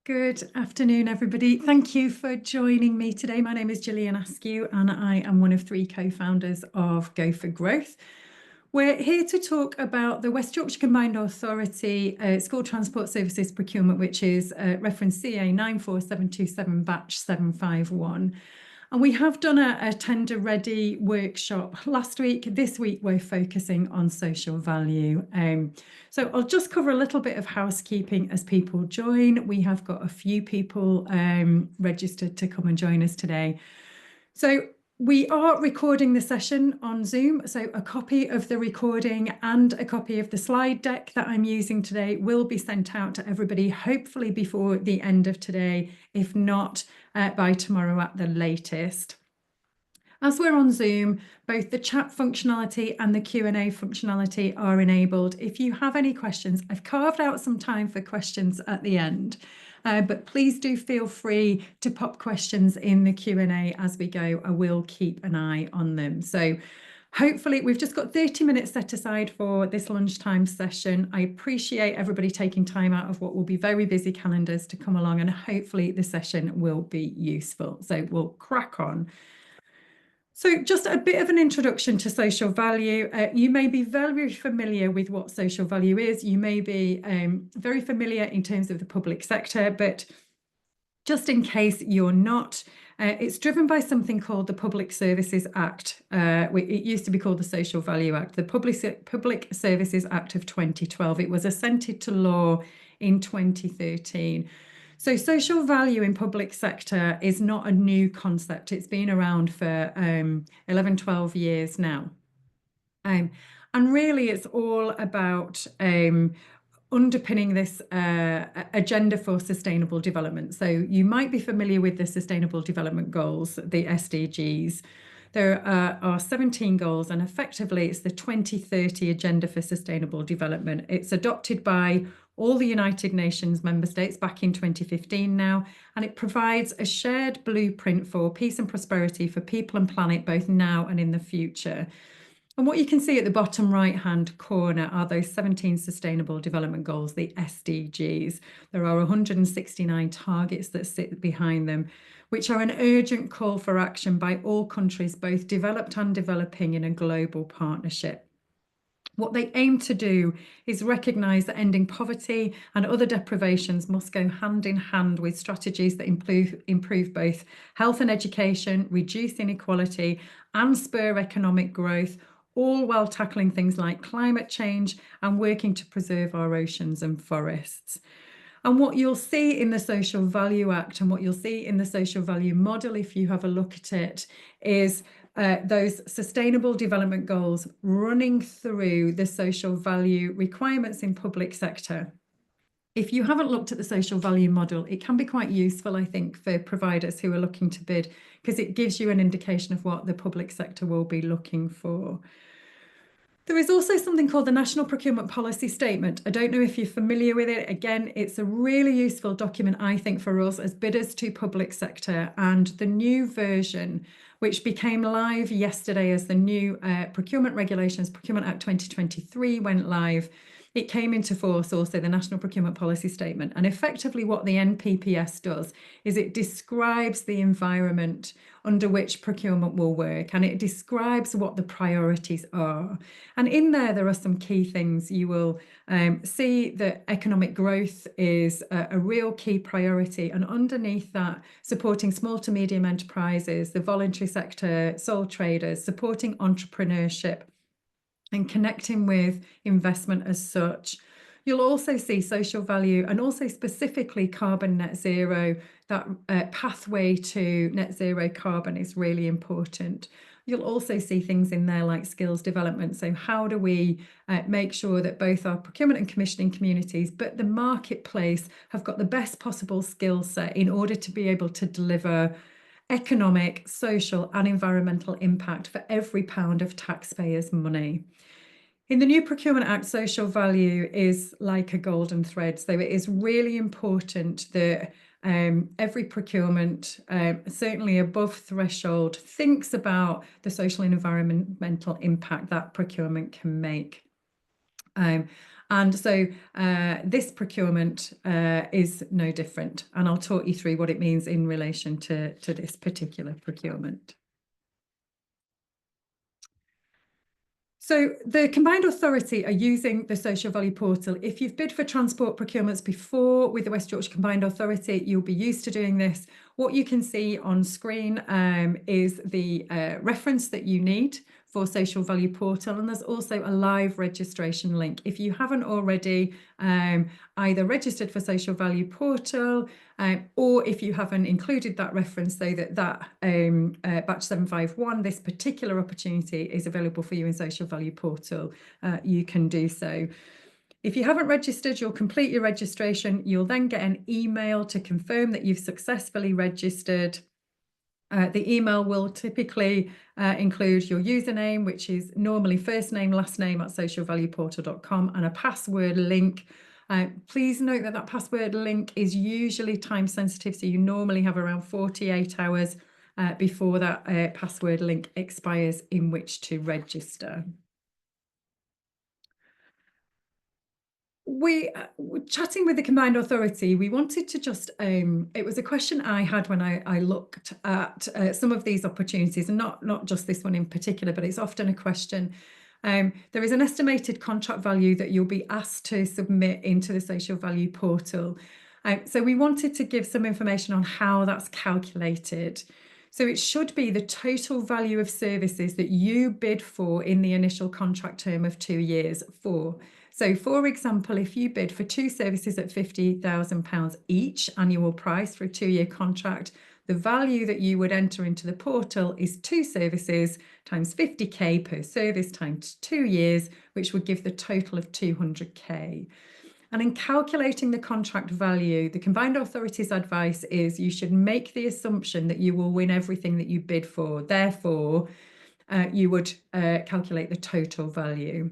Good afternoon, everybody. Thank you for joining me today. My name is Gillian Askew, and I am one of 3 co-founders of Go for Growth. We're here to talk about the West Yorkshire Combined Authority School Transport Services Procurement, which is reference CA94727 batch 751. And we have done a tender ready workshop last week. This week, we're focusing on social value. So I'll just cover a little bit of housekeeping as people join. We have got a few people registered to come and join us today. So we are recording the session on Zoom, so a copy of the recording and a copy of the slide deck that I'm using today will be sent out to everybody, hopefully before the end of today, if not by tomorrow at the latest. As we're on Zoom, both the chat functionality and the Q&A functionality are enabled. If you have any questions, I've carved out some time for questions at the end. But please do feel free to pop questions in the Q&A as we go. I will keep an eye on them. So hopefully we've just got 30 minutes set aside for this lunchtime session. I appreciate everybody taking time out of what will be very busy calendars to come along, and hopefully the session will be useful. So we'll crack on. So just a bit of an introduction to social value. You may be very familiar with what social value is. You may be very familiar in terms of the public sector, but just in case you're not, it's driven by something called the Public Services Act. It used to be called the Social Value Act, the Public Services Act of 2012. It was assented to law in 2013. So social value in public sector is not a new concept. It's been around for 11, 12 years now. And really it's all about underpinning this agenda for sustainable development. So you might be familiar with the Sustainable Development Goals, the SDGs. There are 17 goals, and effectively it's the 2030 Agenda for Sustainable Development. It's adopted by all the United Nations member states back in 2015 now, and it provides a shared blueprint for peace and prosperity for people and planet, both now and in the future. And what you can see at the bottom right-hand corner are those 17 Sustainable Development Goals, the SDGs. There are 169 targets that sit behind them, which are an urgent call for action by all countries, both developed and developing, in a global partnership. What they aim to do is recognise that ending poverty and other deprivations must go hand in hand with strategies that improve both health and education, reduce inequality, and spur economic growth, all while tackling things like climate change and working to preserve our oceans and forests. And what you'll see in the Social Value Act and what you'll see in the Social Value Model, if you have a look at it, is those sustainable development goals running through the social value requirements in public sector. If you haven't looked at the social value model, it can be quite useful, I think, for providers who are looking to bid, because it gives you an indication of what the public sector will be looking for. There is also something called the National Procurement Policy Statement. I don't know if you're familiar with it. Again, it's a really useful document, I think, for us as bidders to public sector. And the new version, which became live yesterday as the new procurement regulations, Procurement Act 2023 went live. It came into force also, the National Procurement Policy Statement. And effectively what the NPPS does is it describes the environment under which procurement will work, and it describes what the priorities are. And in there are some key things. You will see that economic growth is a real key priority, and underneath that, supporting small to medium enterprises, the voluntary sector, sole traders, supporting entrepreneurship, and connecting with investment as such. You'll also see social value and also specifically carbon net zero. That pathway to net zero carbon is really important. You'll also see things in there like skills development. So how do we make sure that both our procurement and commissioning communities, but the marketplace, have got the best possible skill set in order to be able to deliver economic, social and environmental impact for every pound of taxpayers' money. In the new Procurement Act, social value is like a golden thread. So it is really important that every procurement, certainly above threshold, thinks about the social and environmental impact that procurement can make. And so this procurement is no different, and I'll talk you through what it means in relation to this particular procurement. So the combined authority are using the social value portal. If you've bid for transport procurements before with the West Yorkshire Combined Authority, you'll be used to doing this. What you can see on screen is the reference that you need for social value portal, and there's also a live registration link. If you haven't already either registered for social value portal or if you haven't included that reference so that batch 751, this particular opportunity is available for you in social value portal, you can do so. If you haven't registered, you'll complete your registration. You'll then get an email to confirm that you've successfully registered. The email will typically include your username, which is normally first name, last name at socialvalueportal.com, and a password link. Please note that that password link is usually time sensitive, so you normally have around 48 hours before that password link expires in which to register. We chatting with the Combined Authority, we wanted to just, it was a question I had when I looked at some of these opportunities, and not just this one in particular, but it's often a question. There is an estimated contract value that you'll be asked to submit into the social value portal. So we wanted to give some information on how that's calculated. So it should be the total value of services that you bid for in the initial contract term of 2 years for. So, for example, if you bid for 2 services at £50,000 each annual price for a 2-year contract, the value that you would enter into the portal is 2 services times 50k per service times 2 years, which would give the total of 200k. And in calculating the contract value, the Combined Authority's advice is you should make the assumption that you will win everything that you bid for. Therefore, you would calculate the total value.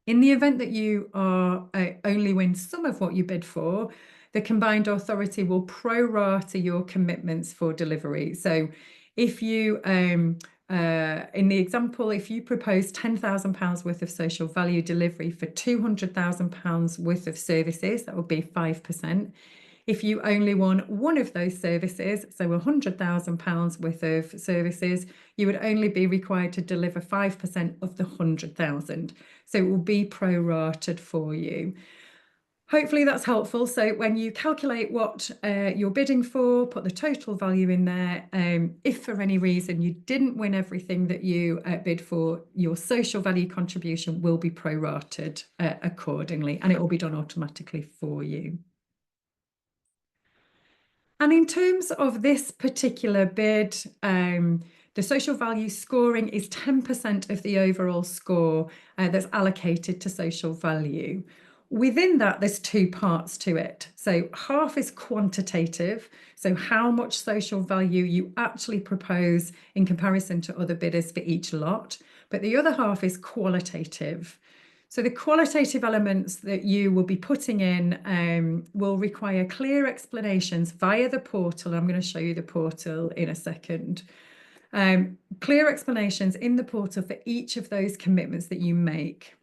In the event that you are only win some of what you bid for, the Combined Authority will pro-rata your commitments for delivery. So if you, in the example, if you propose £10,000 worth of social value delivery for £200,000 worth of services, that would be 5%. If you only won one of those services, so £100,000 worth of services, you would only be required to deliver 5% of the 100,000. So it will be prorated for you. Hopefully that's helpful. So when you calculate what you're bidding for, put the total value in there. If for any reason you didn't win everything that you bid for, your social value contribution will be prorated accordingly, and it will be done automatically for you. And in terms of this particular bid, the social value scoring is 10% of the overall score that's allocated to social value. Within that, there's 2 parts to it. So half is quantitative, so how much social value you actually propose in comparison to other bidders for each lot. But the other half is qualitative. So the qualitative elements that you will be putting in will require clear explanations via the portal. I'm going to show you the portal in a second. Clear explanations in the portal for each of those commitments that you make.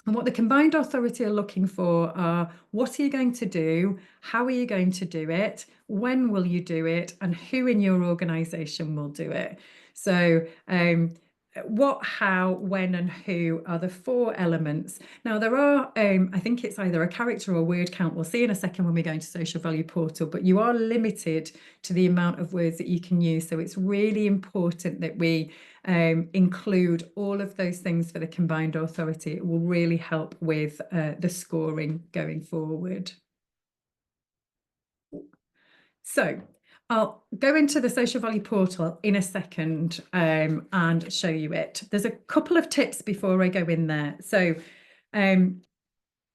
And what the Combined Authority are looking for are, what are you going to do? How are you going to do it? When will you do it? And who in your organisation will do it? So what, how, when, and who are the 4 elements. Now, there are, I think it's either a character or word count. We'll see in a second when we go into social value portal, but you are limited to the amount of words that you can use. So it's really important that we include all of those things for the Combined Authority. It will really help with the scoring going forward. So I'll go into the social value portal in a second and show you it. There's a couple of tips before I go in there. So, and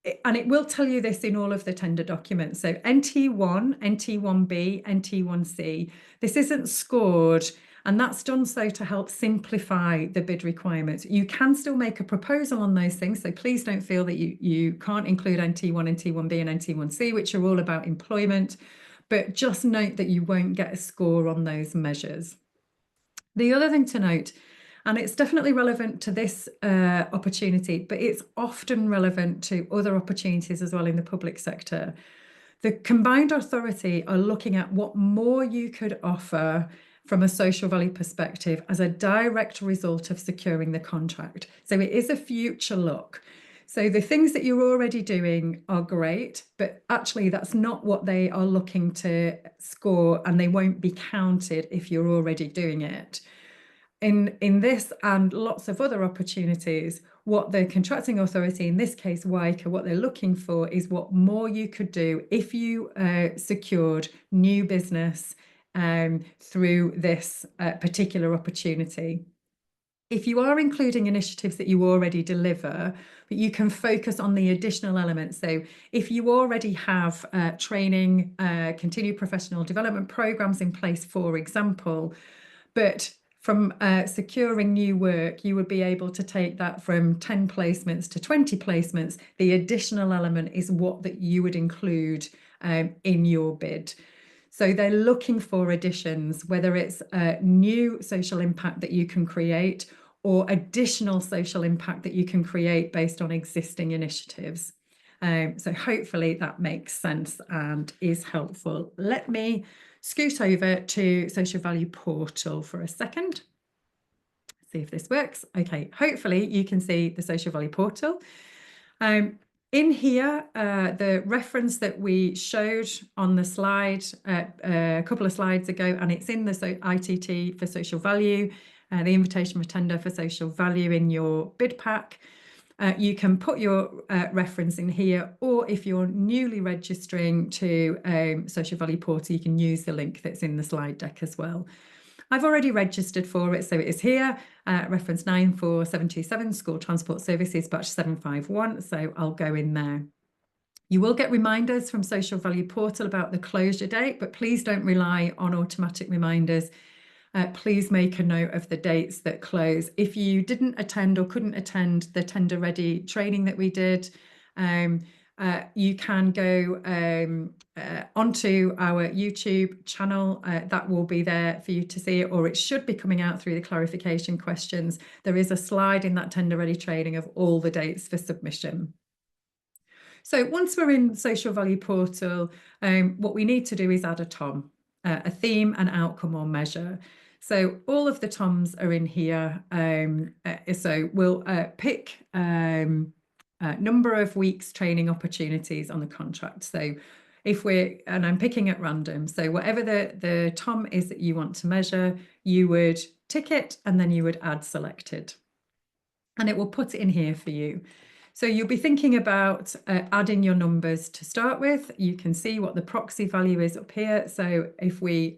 it will tell you this in all of the tender documents. So NT1, NT1B, NT1C, this isn't scored, and that's done so to help simplify the bid requirements. You can still make a proposal on those things, so please don't feel that you can't include NT1, NT1B, and NT1C, which are all about employment. But just note that you won't get a score on those measures. The other thing to note, And it's definitely relevant to this opportunity, but it's often relevant to other opportunities as well in the public sector. The combined authority are looking at what more you could offer from a social value perspective as a direct result of securing the contract. So it is a future look. So the things that you're already doing are great, but actually that's not what they are looking to score, and they won't be counted if you're already doing it. In this and lots of other opportunities, what the contracting authority, in this case WYCA, what they're looking for is what more you could do if you secured new business through this particular opportunity. If you are including initiatives that you already deliver, but you can focus on the additional elements. So if you already have training, continued professional development programs in place, for example, but from securing new work, you would be able to take that from 10 placements to 20 placements. The additional element is what that you would include in your bid. So they're looking for additions, whether it's a new social impact that you can create or additional social impact that you can create based on existing initiatives. So hopefully that makes sense and is helpful. Let me scoot over to Social Value Portal for a second. See if this works. Okay, hopefully you can see the Social Value Portal. In here, the reference that we showed on the slide a couple of slides ago, and it's in the ITT for social value, the invitation for tender for social value in your bid pack. You can put your reference in here, or if you're newly registering to Social Value Portal, you can use the link that's in the slide deck as well. I've already registered for it, so it is here, reference 94727, School Transport Services, batch 751, so I'll go in there. You will get reminders from Social Value Portal about the closure date, but please don't rely on automatic reminders. Please make a note of the dates that close. If you didn't attend or couldn't attend the Tender Ready training that we did, you can go onto our YouTube channel. That will be there for you to see it, or it should be coming out through the clarification questions. There is a slide in that Tender Ready training of all the dates for submission. So once we're in Social Value Portal, what we need to do is add a TOM, a theme, an outcome or measure. So all of the TOMs are in here. So we'll pick number of weeks training opportunities on the contract. So if and I'm picking at random, so whatever the TOM is that you want to measure, you would tick it and then you would add selected. And it will put it in here for you. So you'll be thinking about adding your numbers to start with. You can see what the proxy value is up here. So if we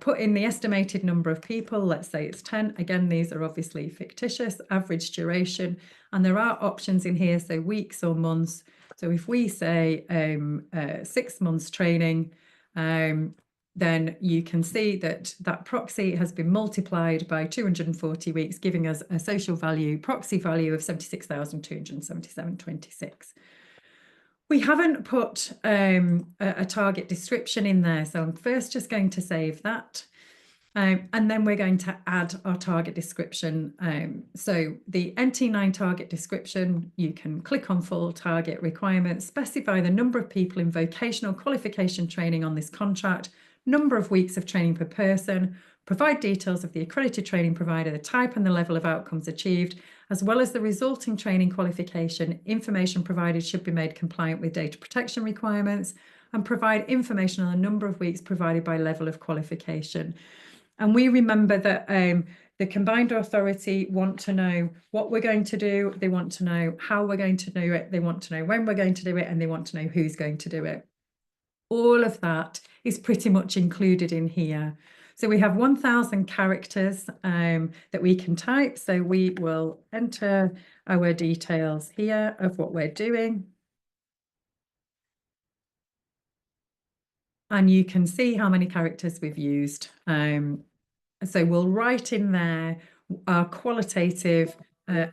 put in the estimated number of people, let's say it's 10. Again, these are obviously fictitious, average duration, and there are options in here, so weeks or months. So if we say 6 months training, then you can see that that proxy has been multiplied by 240 weeks, giving us a social value, proxy value of 76,277.26. We haven't put a target description in there, so I'm first just going to save that. And then we're going to add our target description. So the NT9 target description, you can click on full target requirements, specify the number of people in vocational qualification training on this contract, number of weeks of training per person, provide details of the accredited training provider, the type and the level of outcomes achieved, as well as the resulting training qualification. Information provided should be made compliant with data protection requirements, and provide information on the number of weeks provided by level of qualification. And we remember that the combined authority want to know what we're going to do, they want to know how we're going to do it, they want to know when we're going to do it, and they want to know who's going to do it. All of that is pretty much included in here. So we have 1,000 characters that we can type. So we will enter our details here of what we're doing. And you can see how many characters we've used. So we'll write in there our qualitative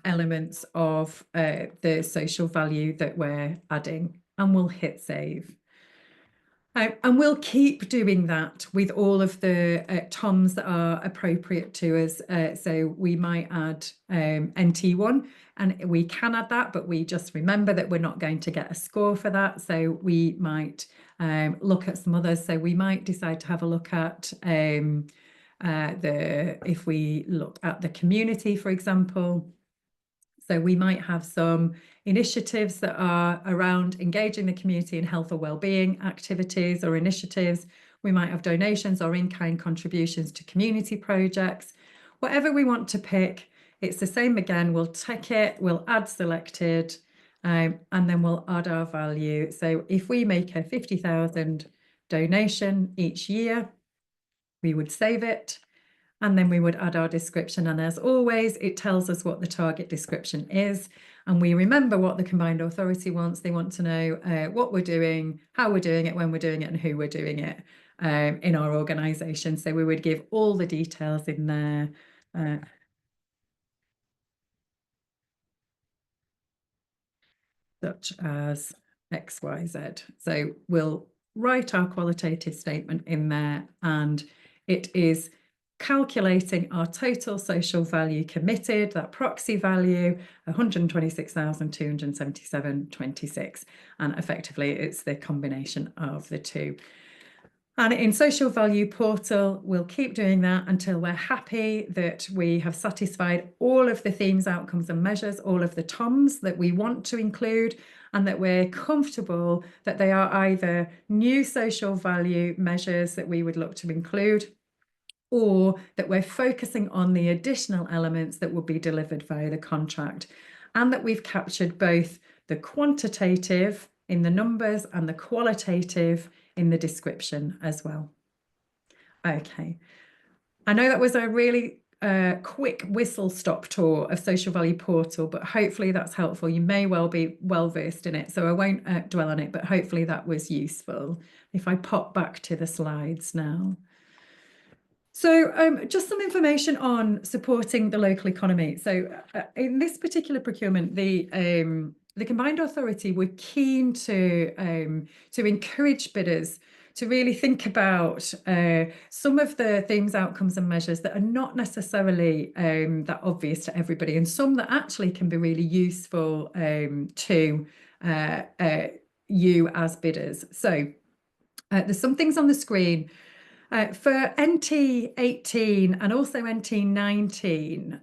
elements of the social value that we're adding, and we'll hit save. And we'll keep doing that with all of the TOMs that are appropriate to us. So we might add NT1, and we can add that, but we just remember that we're not going to get a score for that. So we might look at some others. So we might decide to have a look at if we look at the community, for example. So we might have some initiatives that are around engaging the community in health or well-being activities or initiatives. We might have donations or in-kind contributions to community projects. Whatever we want to pick, it's the same again. We'll tick it, we'll add selected, and then we'll add our value. So if we make a 50,000 donation each year, we would save it. And then we would add our description. And as always, it tells us what the target description is. And we remember what the combined authority wants. They want to know what we're doing, how we're doing it, when we're doing it, and who we're doing it in our organisation. So we would give all the details in there. Such as X, Y, Z. So we'll write our qualitative statement in there, and it is calculating our total social value committed, that proxy value, 126,277.26. And effectively, it's the combination of the two. And in Social Value Portal, we'll keep doing that until we're happy that we have satisfied all of the themes, outcomes and measures, all of the TOMs that we want to include, and that we're comfortable that they are either new social value measures that we would look to include, or that we're focusing on the additional elements that will be delivered via the contract, and that we've captured both the quantitative in the numbers and the qualitative in the description as well. Okay, I know that was a really quick whistle-stop tour of Social Value Portal, but hopefully that's helpful. You may well be well versed in it, so I won't dwell on it, but hopefully that was useful. If I pop back to the slides now. So just some information on supporting the local economy. So in this particular procurement, the combined authority were keen to encourage bidders to really think about some of the themes, outcomes and measures that are not necessarily that obvious to everybody, and some that actually can be really useful to you as bidders. So there's some things on the screen. For NT18 and also NT19,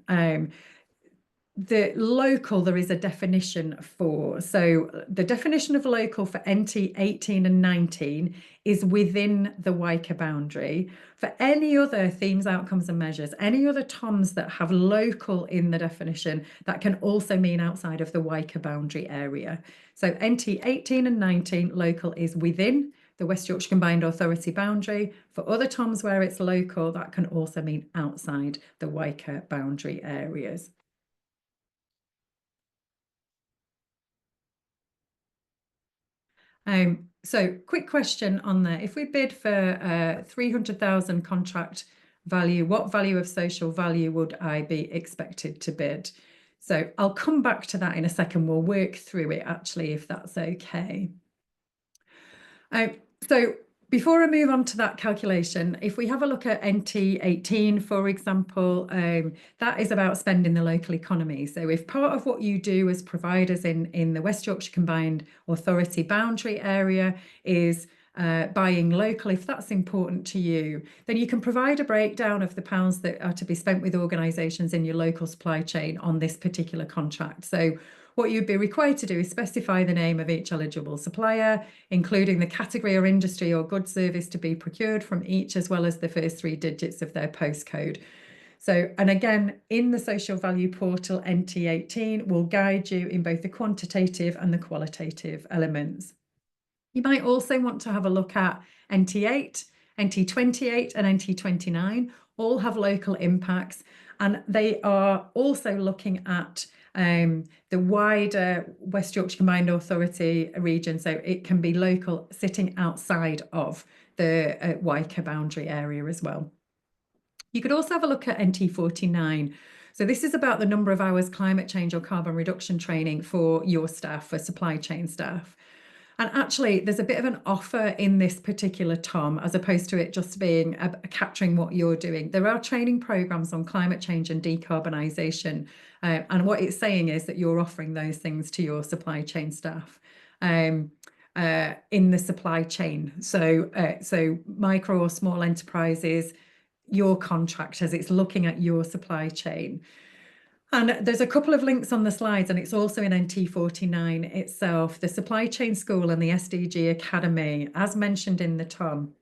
the local there is a definition for. So the definition of local for NT18 and 19 is within the WYCA boundary. For any other themes, outcomes and measures, any other TOMs that have local in the definition, that can also mean outside of the WYCA boundary area. So NT18 and 19 local is within the West Yorkshire Combined Authority boundary. For other TOMs where it's local, that can also mean outside the WYCA boundary areas. So quick question on there. If we bid for 300,000 contract value, what value of social value would I be expected to bid? So I'll come back to that in a second. We'll work through it actually, if that's okay. So before I move on to that calculation, if we have a look at NT18, for example, that is about spending the local economy. So if part of what you do as providers in the West Yorkshire Combined Authority boundary area is buying local, if that's important to you, then you can provide a breakdown of the pounds that are to be spent with organisations in your local supply chain on this particular contract. So what you'd be required to do is specify the name of each eligible supplier, including the category or industry or good service to be procured from each, as well as the first 3 digits of their postcode. So, and again, in the Social Value Portal, NT18 will guide you in both the quantitative and the qualitative elements. You might also want to have a look at NT8, NT28 and NT29, all have local impacts, and they are also looking at the wider West Yorkshire Combined Authority region, so it can be local sitting outside of the WYCA boundary area as well. You could also have a look at NT49. So this is about the number of hours climate change or carbon reduction training for your staff, for supply chain staff. And actually, there's a bit of an offer in this particular TOM, as opposed to it just being capturing what you're doing. There are training programs on climate change and decarbonisation. And what it's saying is that you're offering those things to your supply chain staff in the supply chain. So micro or small enterprises, your contractors, it's looking at your supply chain. And there's a couple of links on the slides, and it's also in NT49 itself, the Supply Chain School and the SDG Academy, as mentioned in the TOM.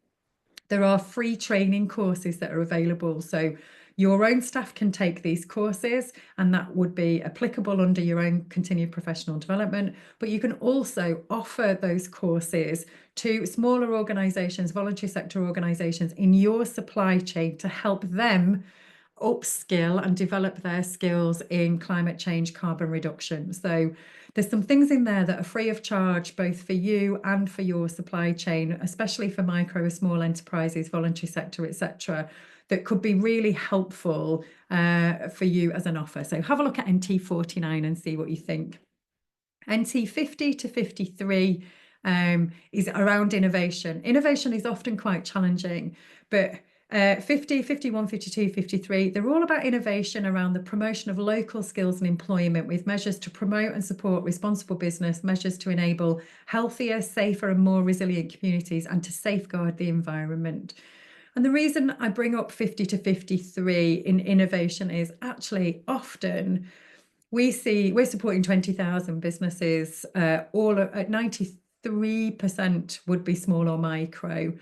There are free training courses that are available. So your own staff can take these courses, and that would be applicable under your own continued professional development. But you can also offer those courses to smaller organisations, voluntary sector organisations in your supply chain to help them upskill and develop their skills in climate change, carbon reduction. So there's some things in there that are free of charge, both for you and for your supply chain, especially for micro and small enterprises, voluntary sector, etc., that could be really helpful for you as an offer. So have a look at NT49 and see what you think. NT50 to 53 is around innovation. Innovation is often quite challenging, but 50, 51, 52, 53, they're all about innovation around the promotion of local skills and employment, with measures to promote and support responsible business, measures to enable healthier, safer and more resilient communities, and to safeguard the environment. And the reason I bring up 50 to 53 in innovation is actually often we're supporting 20,000 businesses, all at 93% would be small or micro.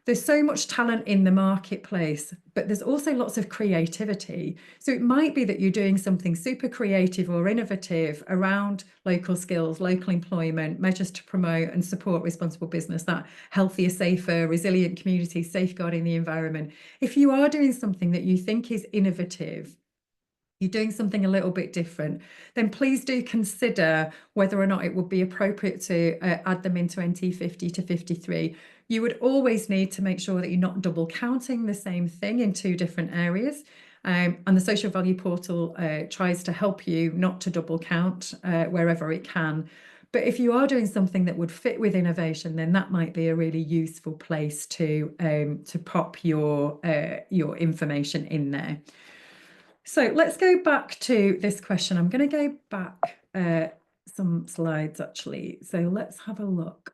There's so much talent in the marketplace, but there's also lots of creativity. So it might be that you're doing something super creative or innovative around local skills, local employment, measures to promote and support responsible business, that healthier, safer, resilient communities, safeguarding the environment. If you are doing something that you think is innovative, you're doing something a little bit different, then please do consider whether or not it would be appropriate to add them into NT50 to 53. You would always need to make sure that you're not double counting the same thing in two different areas. And the Social Value Portal tries to help you not to double count wherever it can. But if you are doing something that would fit with innovation, then that might be a really useful place to pop your information in there. So let's go back to this question. I'm going to go back some slides, actually. So let's have a look.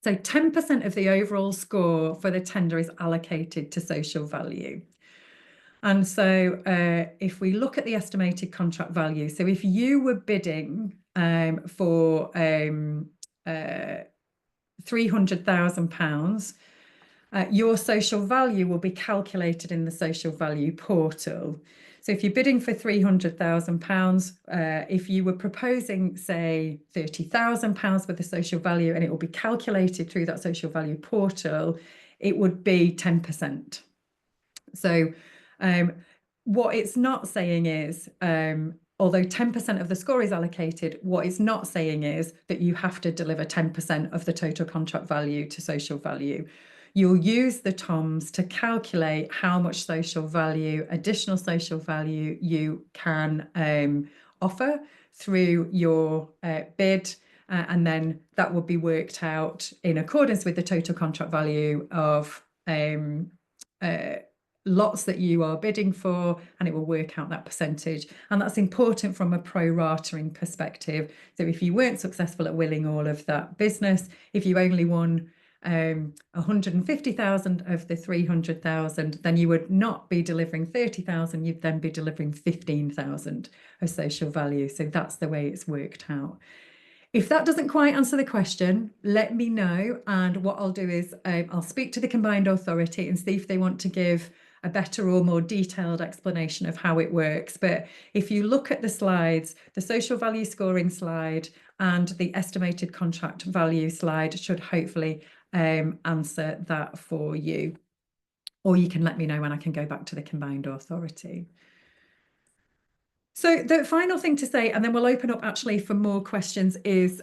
So 10% of the overall score for the tender is allocated to social value. And so if we look at the estimated contract value, so if you were bidding for £300,000, your social value will be calculated in the social value portal. So if you're bidding for £300,000, if you were proposing, say, £30,000 for the social value, and it will be calculated through that social value portal, it would be 10%. So what it's not saying is, although 10% of the score is allocated, what it's not saying is that you have to deliver 10% of the total contract value to social value. You'll use the TOMs to calculate how much social value, additional social value you can offer through your bid, and then that will be worked out in accordance with the total contract value of lots that you are bidding for, and it will work out that percentage. And that's important from a pro-ratering perspective. So if you weren't successful at winning all of that business, if you only won 150,000 of the 300,000, then you would not be delivering 30,000, you'd then be delivering 15,000 of social value. So that's the way it's worked out. If that doesn't quite answer the question, let me know, and what I'll do is I'll speak to the combined authority and see if they want to give a better or more detailed explanation of how it works. But if you look at the slides, the social value scoring slide and the estimated contract value slide should hopefully answer that for you. Or you can let me know when I can go back to the combined authority. So the final thing to say, and then we'll open up actually for more questions, is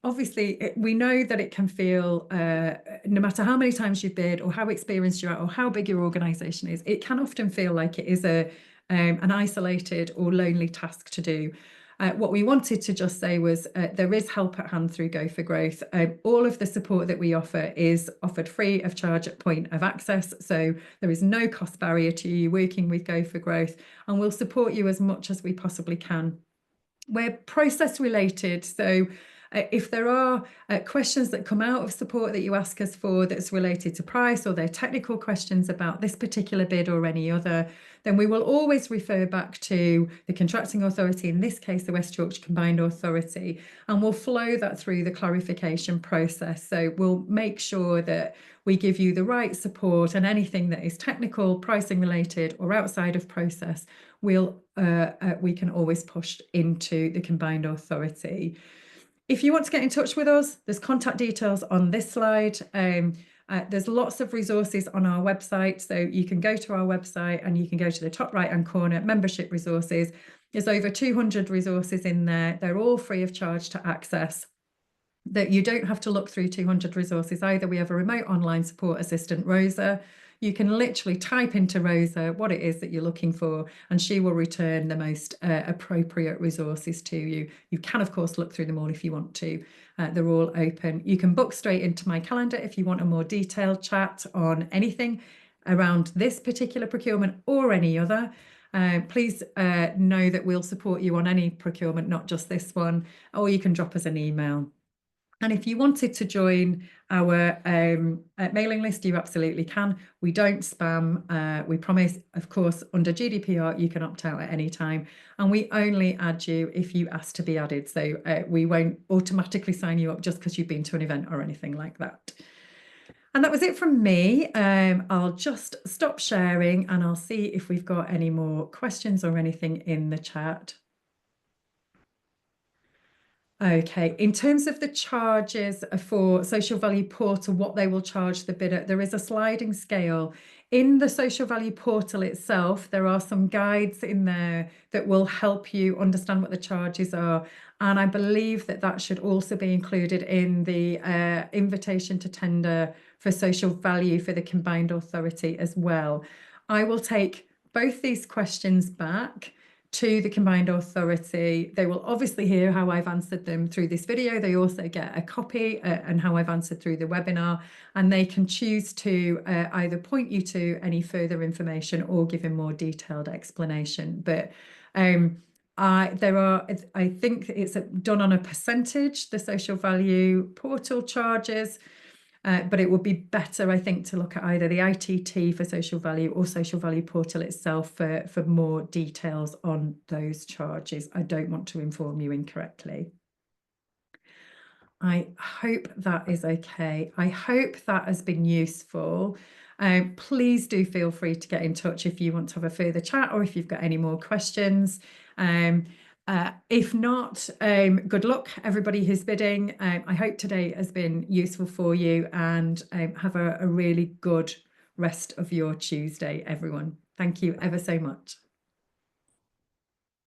obviously we know that it can feel, no matter how many times you've bid or how experienced you are or how big your organisation is, it can often feel like it is an isolated or lonely task to do. What we wanted to just say was there is help at hand through Go for Growth. All of the support that we offer is offered free of charge at point of access. So there is no cost barrier to you working with Go for Growth, and we'll support you as much as we possibly can. We're process related. So if there are questions that come out of support that you ask us for that's related to price, or they're technical questions about this particular bid or any other, then we will always refer back to the contracting authority, in this case, the West Yorkshire Combined Authority, and we'll flow that through the clarification process. So we'll make sure that we give you the right support, and anything that is technical, pricing related, or outside of process, we can always push into the Combined Authority. If you want to get in touch with us, there's contact details on this slide. There's lots of resources on our website, so you can go to our website and you can go to the top right hand corner, membership resources. There's over 200 resources in there. They're all free of charge to access. That you don't have to look through 200 resources either. We have a remote online support assistant, Rosa. You can literally type into Rosa what it is that you're looking for, and she will return the most appropriate resources to you. You can, of course, look through them all if you want to. They're all open. You can book straight into my calendar if you want a more detailed chat on anything around this particular procurement or any other. Please know that we'll support you on any procurement, not just this one, or you can drop us an email. And if you wanted to join our mailing list, you absolutely can. We don't spam. We promise, of course, under GDPR, you can opt out at any time. And we only add you if you ask to be added. So we won't automatically sign you up just because you've been to an event or anything like that. And that was it from me. I'll just stop sharing and I'll see if we've got any more questions or anything in the chat. Okay, in terms of the charges for social value portal, what they will charge the bidder, there is a sliding scale. In the social value portal itself, there are some guides in there that will help you understand what the charges are. And I believe that that should also be included in the invitation to tender for social value for the Combined Authority as well. I will take both these questions back to the Combined Authority. They will obviously hear how I've answered them through this video. They also get a copy and how I've answered through the webinar, and they can choose to either point you to any further information or give a more detailed explanation. But I think it's done on a percentage, the social value portal charges. But it would be better, I think, to look at either the ITT for social value or social value portal itself for more details on those charges. I don't want to inform you incorrectly. I hope that is okay. I hope that has been useful. Please do feel free to get in touch if you want to have a further chat or if you've got any more questions. If not, good luck, everybody who's bidding. I hope today has been useful for you, and have a really good rest of your Tuesday, everyone. Thank you ever so much.